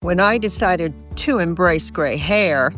When I decided to embrace gray hair,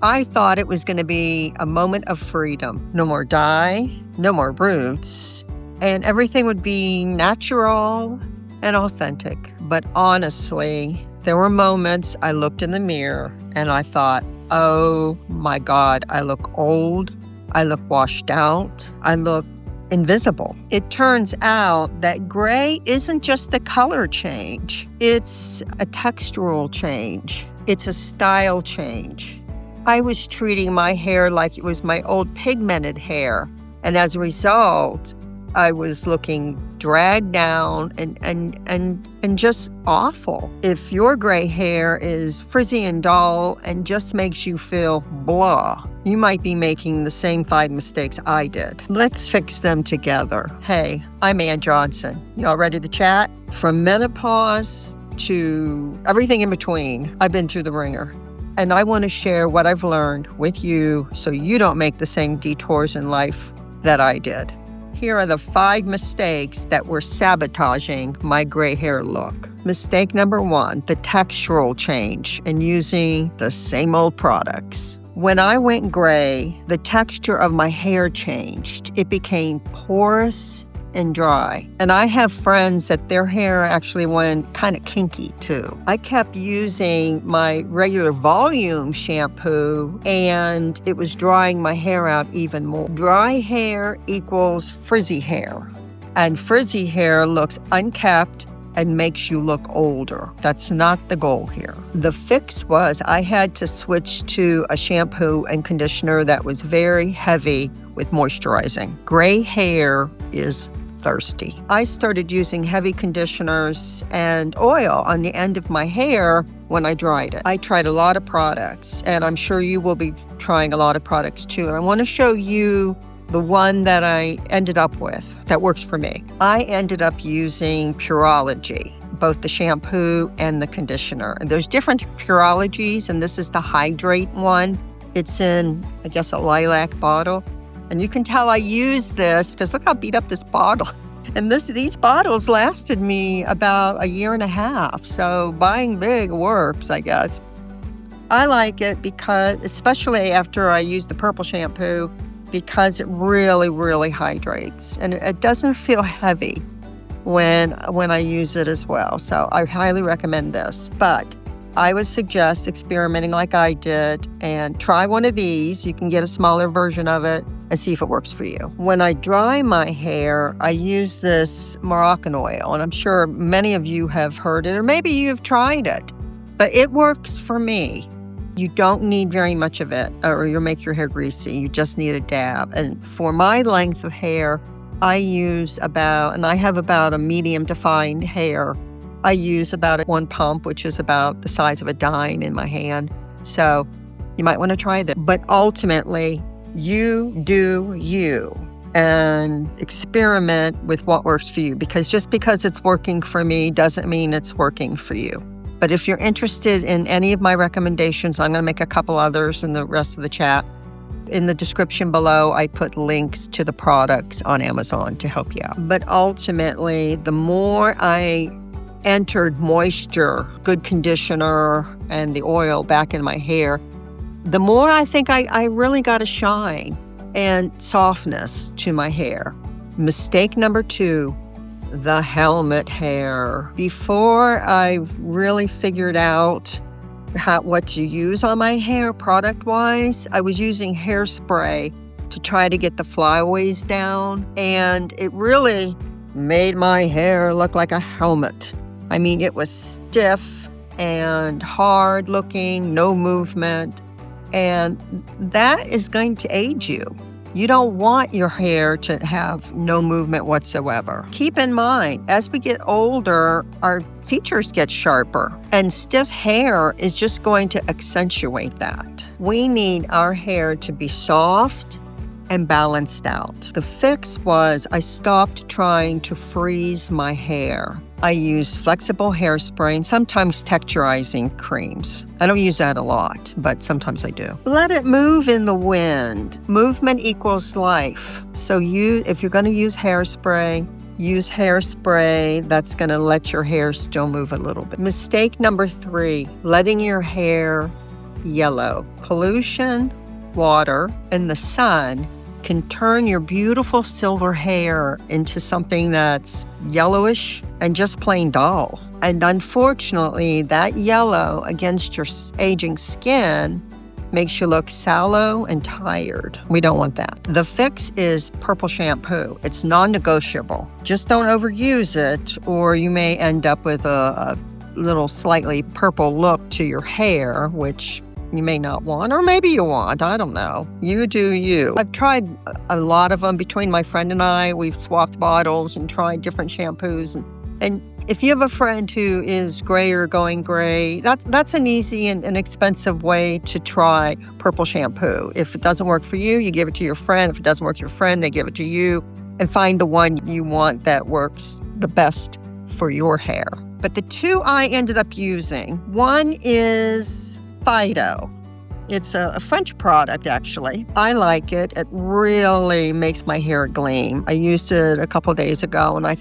I thought it was going to be a moment of freedom. No more dye, no more roots, and everything would be natural and authentic. But honestly, there were moments I looked in the mirror and I thought, oh my God, I look old, I look washed out, I look invisible. It turns out that gray isn't just a color change. It's a textural change. It's a style change. I was treating my hair like it was my old pigmented hair. And as a result, I was looking dragged down and just awful. If your gray hair is frizzy and dull and just makes you feel blah, you might be making the same 5 mistakes I did. Let's fix them together. Hey, I'm Ann Johnson. Y'all ready to chat? From menopause to everything in between, I've been through the ringer. And I want to share what I've learned with you so you don't make the same detours in life that I did. Here are the 5 mistakes that were sabotaging my gray hair look. Mistake number 1, the textural change and using the same old products. When I went gray, the texture of my hair changed. It became porous and dry. And I have friends that their hair actually went kind of kinky too. I kept using my regular volume shampoo and it was drying my hair out even more. Dry hair equals frizzy hair. And frizzy hair looks unkept and makes you look older. That's not the goal here. The fix was I had to switch to a shampoo and conditioner that was very heavy with moisturizing. Gray hair is thirsty. I started using heavy conditioners and oil on the end of my hair when I dried it. I tried a lot of products, and I'm sure you will be trying a lot of products too. And I want to show you the one that I ended up with that works for me. I ended up using Pureology, both the shampoo and the conditioner. And there's different Pureologies, and this is the Hydrate one. It's in, I guess, a lilac bottle. And you can tell I used this because look how beat up this bottle. And these bottles lasted me about 1.5 years. So buying big works, I guess. I like it because, especially after I use the purple shampoo, because it really, really hydrates. And it doesn't feel heavy when I use it as well. So I highly recommend this. But I would suggest experimenting like I did and try one of these. You can get a smaller version of it and see if it works for you. When I dry my hair, I use this Moroccanoil, and I'm sure many of you have heard it, or maybe you've tried it, but it works for me. You don't need very much of it, or you'll make your hair greasy. You just need a dab. And for my length of hair, I use and I have about a medium to fine hair. I use about 1 pump, which is about the size of a dime in my hand. So you might want to try that. But ultimately, you do you and experiment with what works for you, because just because it's working for me doesn't mean it's working for you. But if you're interested in any of my recommendations, I'm going to make a couple others in the rest of the chat. In the description below, I put links to the products on Amazon to help you out. But ultimately, the more I entered moisture, good conditioner, and the oil back in my hair, the more I think I really got a shine and softness to my hair. Mistake number 2, the helmet hair. Before I really figured out what to use on my hair product-wise, I was using Hairspray to try to get the flyaways down, and it really made my hair look like a helmet. I mean, it was stiff and hard looking, no movement, and that is going to age you. You don't want your hair to have no movement whatsoever. Keep in mind, as we get older, our features get sharper, and stiff hair is just going to accentuate that. We need our hair to be soft and balanced out. The fix was I stopped trying to freeze my hair. I use flexible hairspray and sometimes texturizing creams. I don't use that a lot, but sometimes I do. Let it move in the wind. Movement equals life. So if you're going to use hairspray, Use hairspray that's going to let your hair still move a little bit. Mistake number 3, letting your hair yellow. Pollution, water, and the sun can turn your beautiful silver hair into something that's yellowish and just plain dull. And unfortunately, that yellow against your aging skin makes you look sallow and tired. We don't want that. The fix is purple shampoo. It's non-negotiable. Just don't overuse it, or you may end up with a little slightly purple look to your hair, which you may not want, or maybe you want. I don't know. You do you. I've tried a lot of them. Between my friend and I, we've swapped bottles and tried different shampoos. And if you have a friend who is gray or going gray, that's an easy and inexpensive way to try purple shampoo. If it doesn't work for you, you give it to your friend. If it doesn't work for your friend, they give it to you, and find the one you want that works the best for your hair. But the 2 I ended up using, one is PHYTO. It's a French product, actually. I like it. It really makes my hair gleam. I used it a couple days ago, and I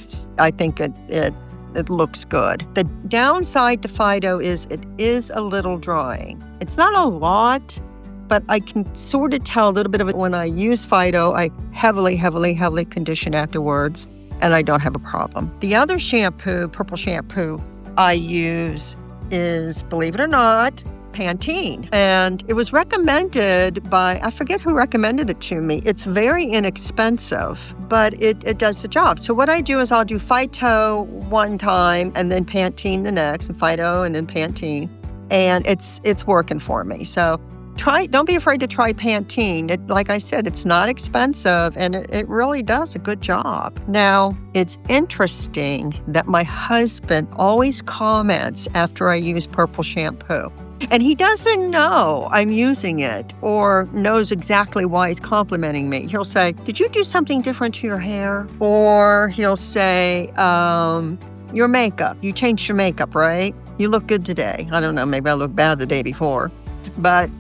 think it looks good. The downside to PHYTO is it is a little drying. It's not a lot, but I can sort of tell a little bit of it when I use PHYTO. I heavily condition afterwards, and I don't have a problem. The other shampoo, purple shampoo, I use is, believe it or not, Pantene. And it was recommended by, I forget who recommended it to me. It's very inexpensive, but it does the job. So what I do is I'll do PHYTO one time and then Pantene the next, and PHYTO and then Pantene. And it's working for me. So don't be afraid to try Pantene. Like I said, it's not expensive, and it really does a good job. Now, it's interesting that my husband always comments after I use purple shampoo. And he doesn't know I'm using it or knows exactly why he's complimenting me. He'll say, "Did you do something different to your hair?" Or he'll say, "Your makeup. You changed your makeup, right? You look good today." I don't know, maybe I looked bad the day before. But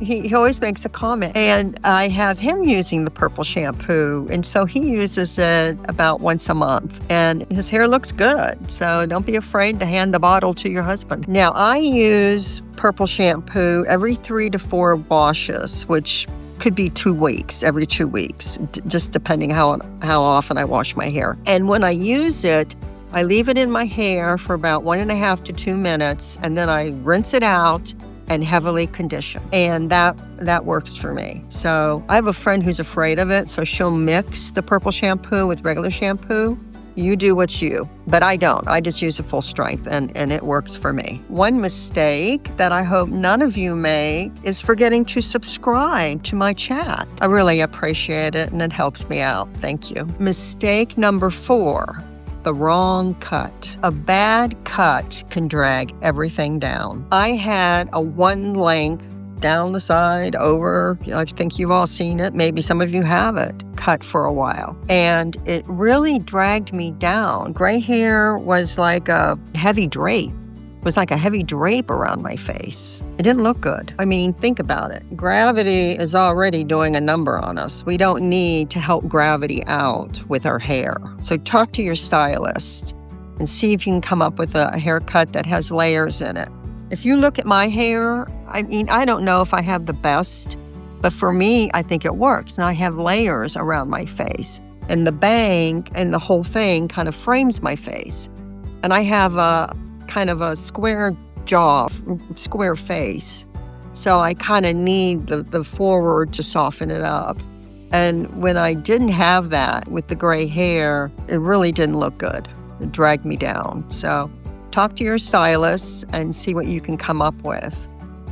he always makes a comment. And I have him using the purple shampoo, and so he uses it about once a month, and his hair looks good. So don't be afraid to hand the bottle to your husband. Now, I use purple shampoo every 3 to 4 washes, which could be 2 weeks, every 2 weeks, just depending how often I wash my hair. And when I use it, I leave it in my hair for about 1.5 to 2 minutes, and then I rinse it out and heavily condition. And that works for me. So I have a friend who's afraid of it, so she'll mix the purple shampoo with regular shampoo. You do what's you, but I don't. I just use a full strength, and it works for me. One mistake that I hope none of you make is forgetting to subscribe to my chat. I really appreciate it, and it helps me out. Thank you. Mistake number 4. The wrong cut. A bad cut can drag everything down. I had a one length down the side, over, I think you've all seen it, maybe some of you haven't, cut for a while. And it really dragged me down. Gray hair was like a heavy drape. It was like a heavy drape around my face. It didn't look good. I mean, think about it. Gravity is already doing a number on us. We don't need to help gravity out with our hair. So talk to your stylist and see if you can come up with a haircut that has layers in it. If you look at my hair, I mean, I don't know if I have the best, but for me, I think it works. And I have layers around my face. And the bang and the whole thing kind of frames my face. And I have a kind of a square jaw, square face. So I kind of need the forward to soften it up. And when I didn't have that with the gray hair, it really didn't look good. It dragged me down. So talk to your stylist and see what you can come up with.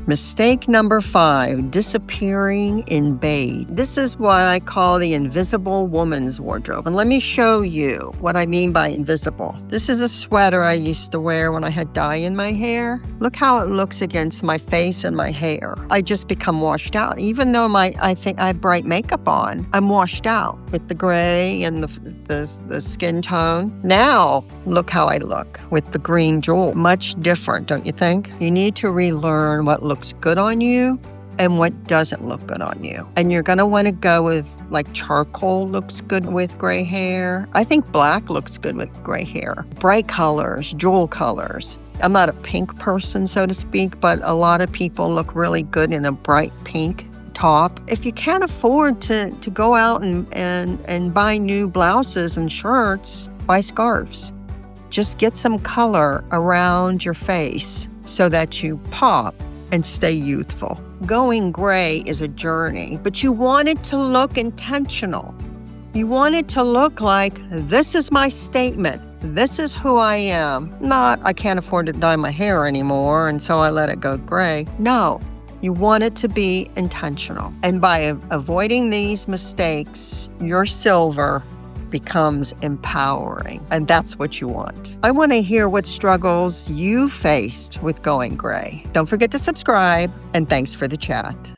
Mistake number 5, disappearing in beige. This is what I call the invisible woman's wardrobe. And let me show you what I mean by invisible. This is a sweater I used to wear when I had dye in my hair. Look how it looks against my face and my hair. I just become washed out. Even though I think I have bright makeup on, I'm washed out with the gray and the skin tone. Now, look how I look with the green jewel. Much different, don't you think? You need to relearn what looks good on you and what doesn't look good on you. And you're going to want to go with, like, charcoal looks good with gray hair. I think black looks good with gray hair. Bright colors, jewel colors. I'm not a pink person, so to speak, but a lot of people look really good in a bright pink top. If you can't afford to go out and buy new blouses and shirts, buy scarves. Just get some color around your face so that you pop and stay youthful. Going gray is a journey, but you want it to look intentional. You want it to look like, this is my statement. This is who I am. Not, I can't afford to dye my hair anymore, and so I let it go gray. No, you want it to be intentional. And by avoiding these mistakes, your silver becomes empowering, and that's what you want. I want to hear what struggles you faced with going gray. Don't forget to subscribe, and thanks for the chat.